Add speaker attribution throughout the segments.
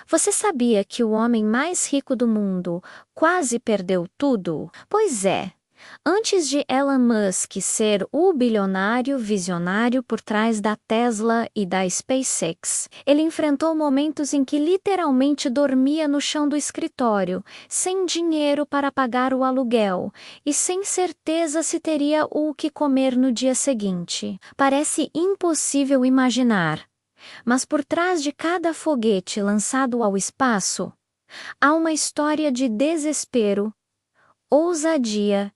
Speaker 1: Você sabia que o homem mais rico do mundo quase perdeu tudo? Pois é. Antes de Elon Musk ser o bilionário visionário por trás da Tesla e da SpaceX, ele enfrentou momentos em que literalmente dormia no chão do escritório, sem dinheiro para pagar o aluguel e sem certeza se teria o que comer no dia seguinte. Parece impossível imaginar. Mas por trás de cada foguete lançado ao espaço, há uma história de desespero, ousadia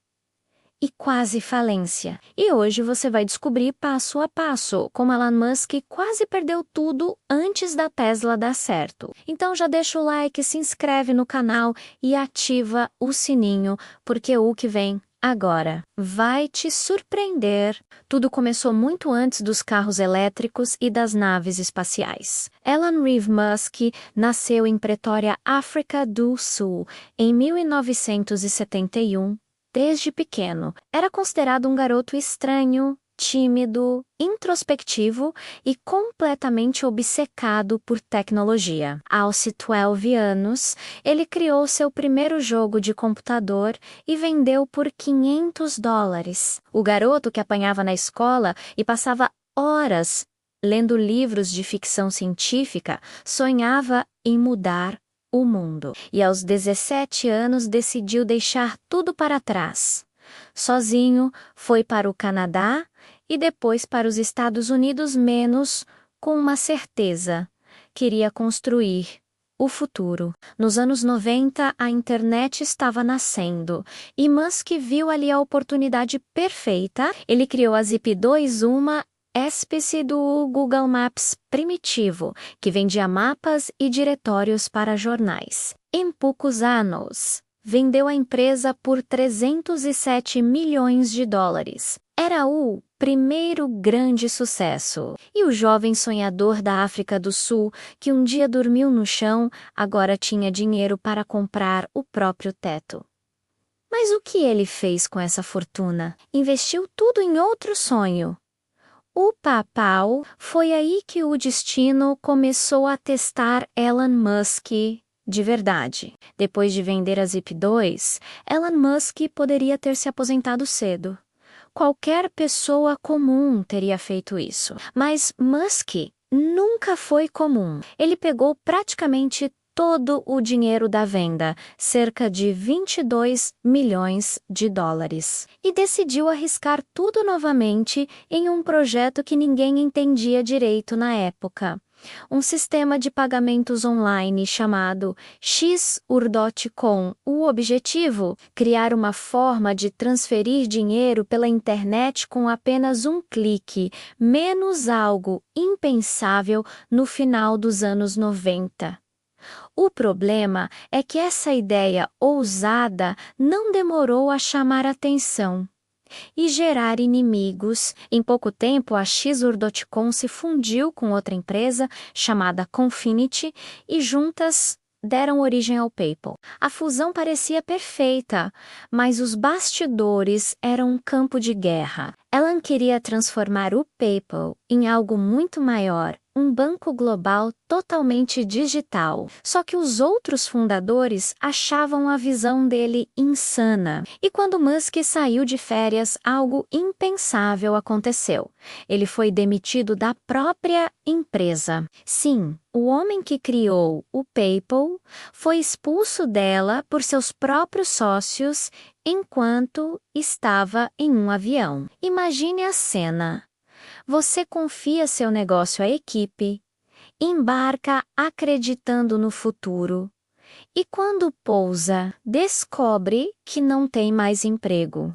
Speaker 1: e quase falência. E hoje você vai descobrir passo a passo como Elon Musk quase perdeu tudo antes da Tesla dar certo. Então já deixa o like, se inscreve no canal e ativa o sininho, porque o que vem agora vai te surpreender. Tudo começou muito antes dos carros elétricos e das naves espaciais. Elon Reeve Musk nasceu em Pretória, África do Sul, em 1971. Desde pequeno, era considerado um garoto estranho, tímido, introspectivo e completamente obcecado por tecnologia. Aos 12 anos, ele criou seu primeiro jogo de computador e vendeu por $500. O garoto que apanhava na escola e passava horas lendo livros de ficção científica sonhava em mudar o mundo. E aos 17 anos decidiu deixar tudo para trás. Sozinho, foi para o Canadá e depois para os Estados Unidos, menos com uma certeza: queria construir o futuro. Nos anos 90, a internet estava nascendo e Musk viu ali a oportunidade perfeita. Ele criou a Zip2, uma espécie do Google Maps primitivo, que vendia mapas e diretórios para jornais. Em poucos anos, vendeu a empresa por $307 milhões. Era o primeiro grande sucesso. E o jovem sonhador da África do Sul, que um dia dormiu no chão, agora tinha dinheiro para comprar o próprio teto. Mas o que ele fez com essa fortuna? Investiu tudo em outro sonho. O papau. Foi aí que o destino começou a testar Elon Musk de verdade. Depois de vender a Zip2, Elon Musk poderia ter se aposentado cedo. Qualquer pessoa comum teria feito isso. Mas Musk nunca foi comum. Ele pegou praticamente todo o dinheiro da venda, cerca de $22 milhões, e decidiu arriscar tudo novamente em um projeto que ninguém entendia direito na época. Um sistema de pagamentos online chamado X-Ur.com. O objetivo? Criar uma forma de transferir dinheiro pela internet com apenas um clique, menos algo impensável no final dos anos 90. O problema é que essa ideia ousada não demorou a chamar atenção e gerar inimigos. Em pouco tempo, a Xur.com se fundiu com outra empresa chamada Confinity e juntas deram origem ao PayPal. A fusão parecia perfeita, mas os bastidores eram um campo de guerra. Elon queria transformar o PayPal em algo muito maior, um banco global totalmente digital. Só que os outros fundadores achavam a visão dele insana. E quando Musk saiu de férias, algo impensável aconteceu. Ele foi demitido da própria empresa. Sim, o homem que criou o PayPal foi expulso dela por seus próprios sócios enquanto estava em um avião. Imagine a cena. Você confia seu negócio à equipe, embarca acreditando no futuro e quando pousa, descobre que não tem mais emprego.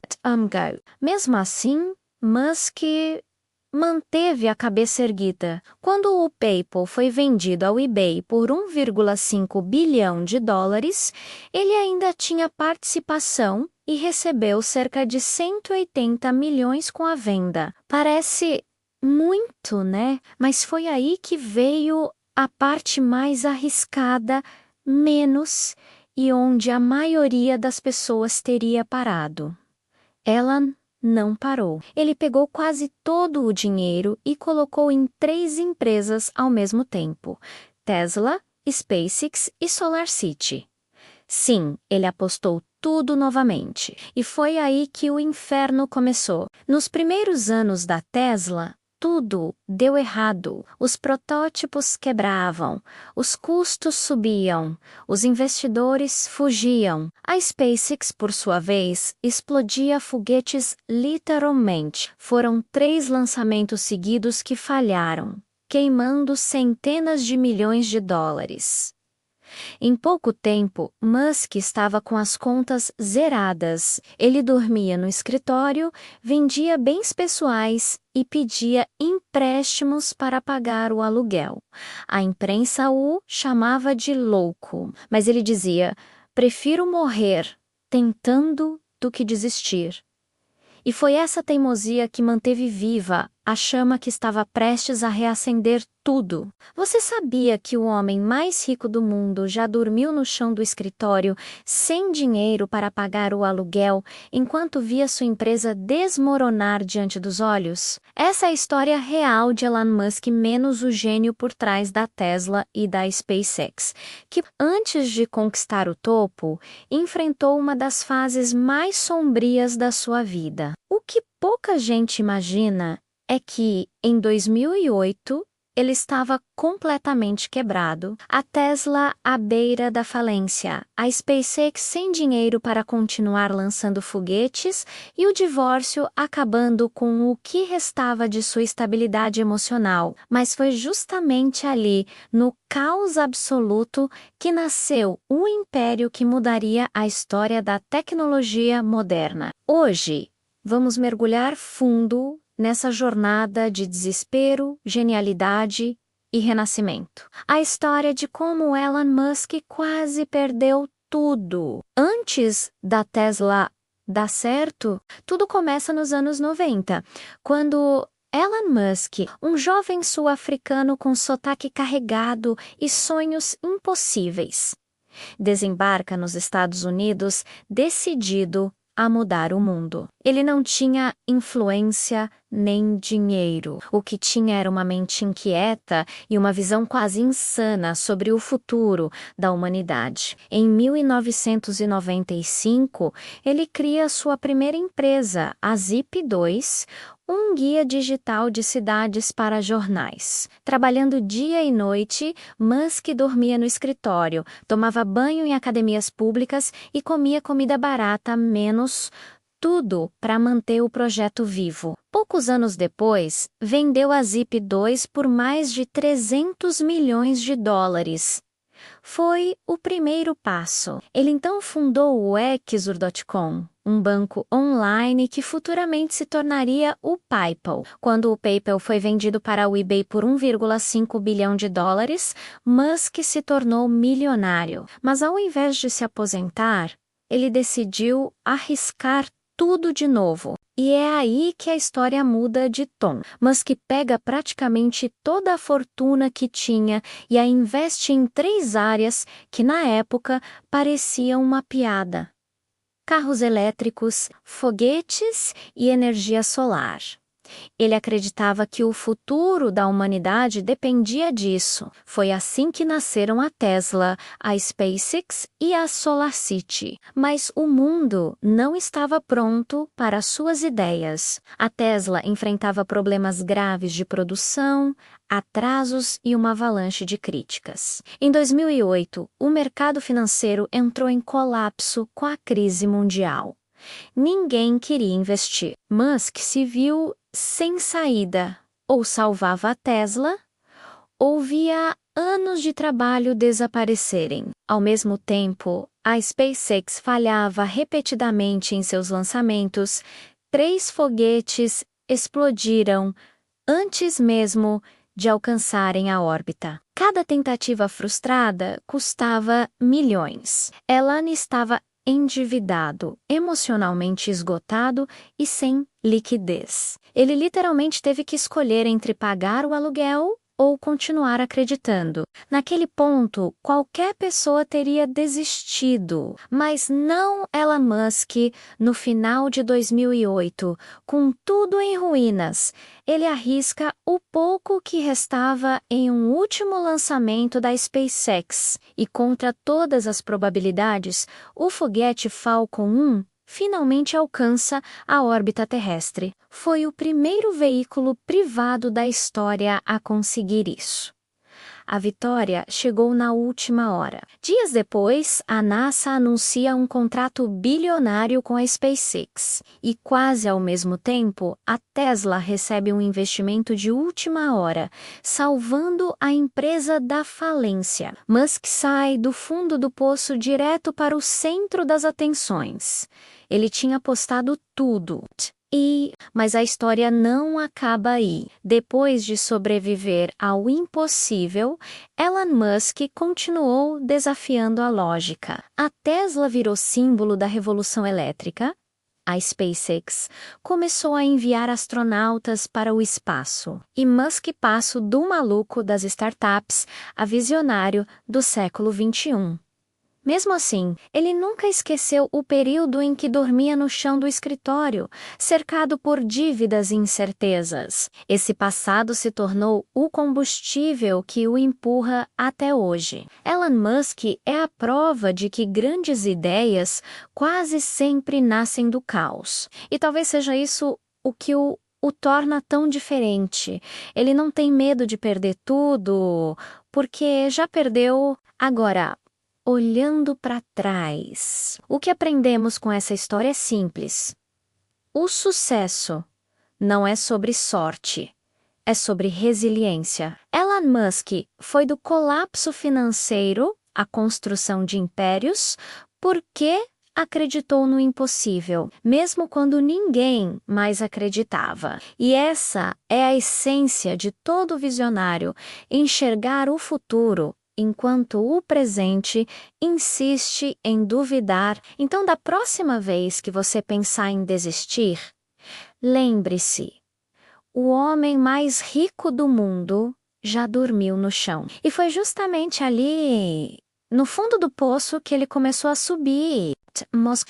Speaker 1: Mesmo assim, Musk manteve a cabeça erguida. Quando o PayPal foi vendido ao eBay por $1,5 bilhão, ele ainda tinha participação e recebeu cerca de 180 milhões com a venda. Parece muito, né? Mas foi aí que veio a parte mais arriscada, menos, e onde a maioria das pessoas teria parado. Elon não parou. Ele pegou quase todo o dinheiro e colocou em 3 empresas ao mesmo tempo: Tesla, SpaceX e SolarCity. Sim, ele apostou tudo novamente. E foi aí que o inferno começou. Nos primeiros anos da Tesla, tudo deu errado. Os protótipos quebravam, os custos subiam, os investidores fugiam. A SpaceX, por sua vez, explodia foguetes literalmente. Foram 3 lançamentos seguidos que falharam, queimando centenas de milhões de dólares. Em pouco tempo, Musk estava com as contas zeradas. Ele dormia no escritório, vendia bens pessoais e pedia empréstimos para pagar o aluguel. A imprensa o chamava de louco, mas ele dizia: "Prefiro morrer tentando do que desistir." E foi essa teimosia que manteve viva a chama que estava prestes a reacender tudo. Você sabia que o homem mais rico do mundo já dormiu no chão do escritório sem dinheiro para pagar o aluguel enquanto via sua empresa desmoronar diante dos olhos? Essa é a história real de Elon Musk, menos o gênio por trás da Tesla e da SpaceX, que antes de conquistar o topo, enfrentou uma das fases mais sombrias da sua vida. O que pouca gente imagina é que, em 2008, ele estava completamente quebrado, a Tesla à beira da falência, a SpaceX sem dinheiro para continuar lançando foguetes e o divórcio acabando com o que restava de sua estabilidade emocional. Mas foi justamente ali, no caos absoluto, que nasceu o império que mudaria a história da tecnologia moderna. Hoje, vamos mergulhar fundo nessa jornada de desespero, genialidade e renascimento. A história de como Elon Musk quase perdeu tudo. Antes da Tesla dar certo, tudo começa nos anos 90, quando Elon Musk, um jovem sul-africano com sotaque carregado e sonhos impossíveis, desembarca nos Estados Unidos decidido a mudar o mundo. Ele não tinha influência nem dinheiro. O que tinha era uma mente inquieta e uma visão quase insana sobre o futuro da humanidade. Em 1995, ele cria sua primeira empresa, a Zip2, um guia digital de cidades para jornais. Trabalhando dia e noite, Musk dormia no escritório, tomava banho em academias públicas e comia comida barata, menos tudo para manter o projeto vivo. Poucos anos depois, vendeu a Zip2 por mais de 300 milhões de dólares. Foi o primeiro passo. Ele então fundou o Exor.com, um banco online que futuramente se tornaria o PayPal. Quando o PayPal foi vendido para o eBay por 1,5 bilhão de dólares, Musk se tornou milionário. Mas ao invés de se aposentar, ele decidiu arriscar tudo de novo. E é aí que a história muda de tom. Musk pega praticamente toda a fortuna que tinha e a investe em 3 áreas que, na época, pareciam uma piada: carros elétricos, foguetes e energia solar. Ele acreditava que o futuro da humanidade dependia disso. Foi assim que nasceram a Tesla, a SpaceX e a SolarCity. Mas o mundo não estava pronto para suas ideias. A Tesla enfrentava problemas graves de produção, atrasos e uma avalanche de críticas. Em 2008, o mercado financeiro entrou em colapso com a crise mundial. Ninguém queria investir. Musk se viu sem saída. Ou salvava a Tesla, ou via anos de trabalho desaparecerem. Ao mesmo tempo, a SpaceX falhava repetidamente em seus lançamentos. 3 foguetes explodiram antes mesmo de alcançarem a órbita. Cada tentativa frustrada custava milhões. Elon estava endividado, emocionalmente esgotado e sem liquidez. Ele literalmente teve que escolher entre pagar o aluguel ou continuar acreditando. Naquele ponto, qualquer pessoa teria desistido, mas não Elon Musk. No final de 2008, com tudo em ruínas, ele arrisca o pouco que restava em um último lançamento da SpaceX e, contra todas as probabilidades, o foguete Falcon 1 finalmente alcança a órbita terrestre. Foi o primeiro veículo privado da história a conseguir isso. A vitória chegou na última hora. Dias depois, a NASA anuncia um contrato bilionário com a SpaceX. E quase ao mesmo tempo, a Tesla recebe um investimento de última hora, salvando a empresa da falência. Musk sai do fundo do poço direto para o centro das atenções. Ele tinha apostado tudo. Mas a história não acaba aí. Depois de sobreviver ao impossível, Elon Musk continuou desafiando a lógica. A Tesla virou símbolo da revolução elétrica. A SpaceX começou a enviar astronautas para o espaço. E Musk passa do maluco das startups a visionário do século XXI. Mesmo assim, ele nunca esqueceu o período em que dormia no chão do escritório, cercado por dívidas e incertezas. Esse passado se tornou o combustível que o empurra até hoje. Elon Musk é a prova de que grandes ideias quase sempre nascem do caos. E talvez seja isso o que o torna tão diferente. Ele não tem medo de perder tudo, porque já perdeu. Agora, olhando para trás, o que aprendemos com essa história é simples. O sucesso não é sobre sorte, é sobre resiliência. Elon Musk foi do colapso financeiro à construção de impérios porque acreditou no impossível, mesmo quando ninguém mais acreditava. E essa é a essência de todo visionário, enxergar o futuro enquanto o presente insiste em duvidar. Então, da próxima vez que você pensar em desistir, lembre-se, o homem mais rico do mundo já dormiu no chão. E foi justamente ali, no fundo do poço, que ele começou a subir.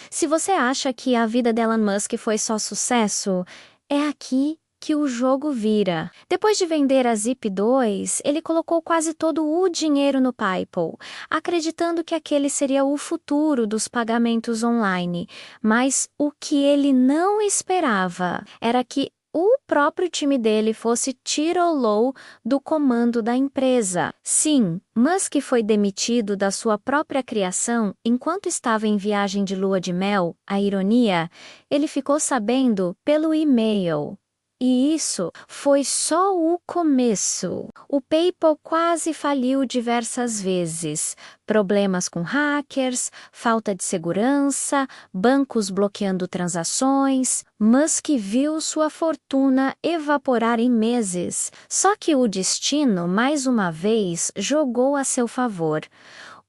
Speaker 1: Se você acha que a vida de Elon Musk foi só sucesso, é aqui que o jogo vira. Depois de vender a Zip2, ele colocou quase todo o dinheiro no PayPal, acreditando que aquele seria o futuro dos pagamentos online. Mas o que ele não esperava era que o próprio time dele fosse tirolou do comando da empresa. Sim, Musk foi demitido da sua própria criação enquanto estava em viagem de lua de mel. A ironia, ele ficou sabendo pelo e-mail. E isso foi só o começo. O PayPal quase faliu diversas vezes. Problemas com hackers, falta de segurança, bancos bloqueando transações. Musk viu sua fortuna evaporar em meses. Só que o destino, mais uma vez, jogou a seu favor.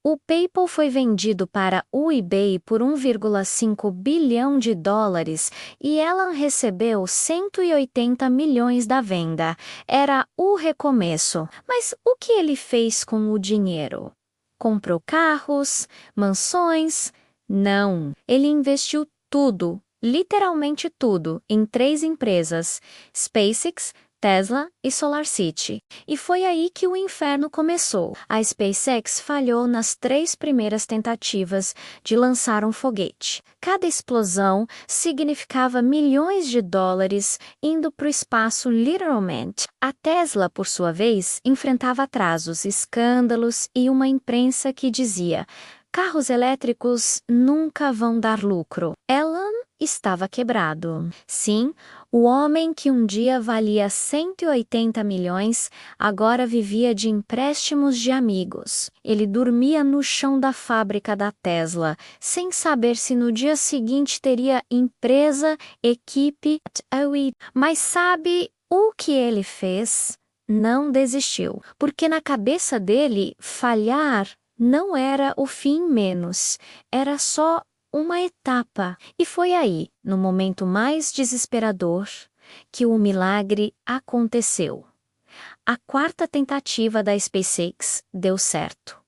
Speaker 1: O PayPal foi vendido para o eBay por 1,5 bilhão de dólares e Elon recebeu 180 milhões da venda. Era o recomeço. Mas o que ele fez com o dinheiro? Comprou carros, mansões? Não. Ele investiu tudo, literalmente tudo, em 3 empresas: SpaceX, Tesla e SolarCity. E foi aí que o inferno começou. A SpaceX falhou nas 3 primeiras tentativas de lançar um foguete. Cada explosão significava milhões de dólares indo para o espaço literalmente. A Tesla, por sua vez, enfrentava atrasos, escândalos e uma imprensa que dizia: carros elétricos nunca vão dar lucro. Elon estava quebrado. Sim, o homem que um dia valia 180 milhões, agora vivia de empréstimos de amigos. Ele dormia no chão da fábrica da Tesla, sem saber se no dia seguinte teria empresa, equipe. Mas sabe o que ele fez? Não desistiu, porque na cabeça dele, falhar não era o fim menos, era só uma etapa. E foi aí, no momento mais desesperador, que o milagre aconteceu. a quarta tentativa da SpaceX deu certo.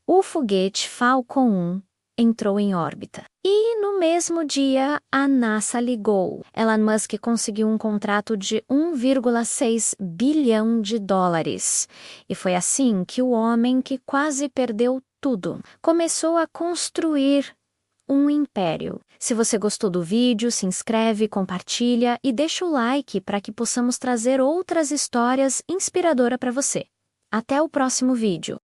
Speaker 1: O foguete Falcon 1 entrou em órbita. E no mesmo dia, a NASA ligou. Elon Musk conseguiu um contrato de 1,6 bilhão de dólares. E foi assim que o homem que quase perdeu tudo começou a construir um império. Se você gostou do vídeo, se inscreve, compartilha e deixa o like para que possamos trazer outras histórias inspiradoras para você. Até o próximo vídeo.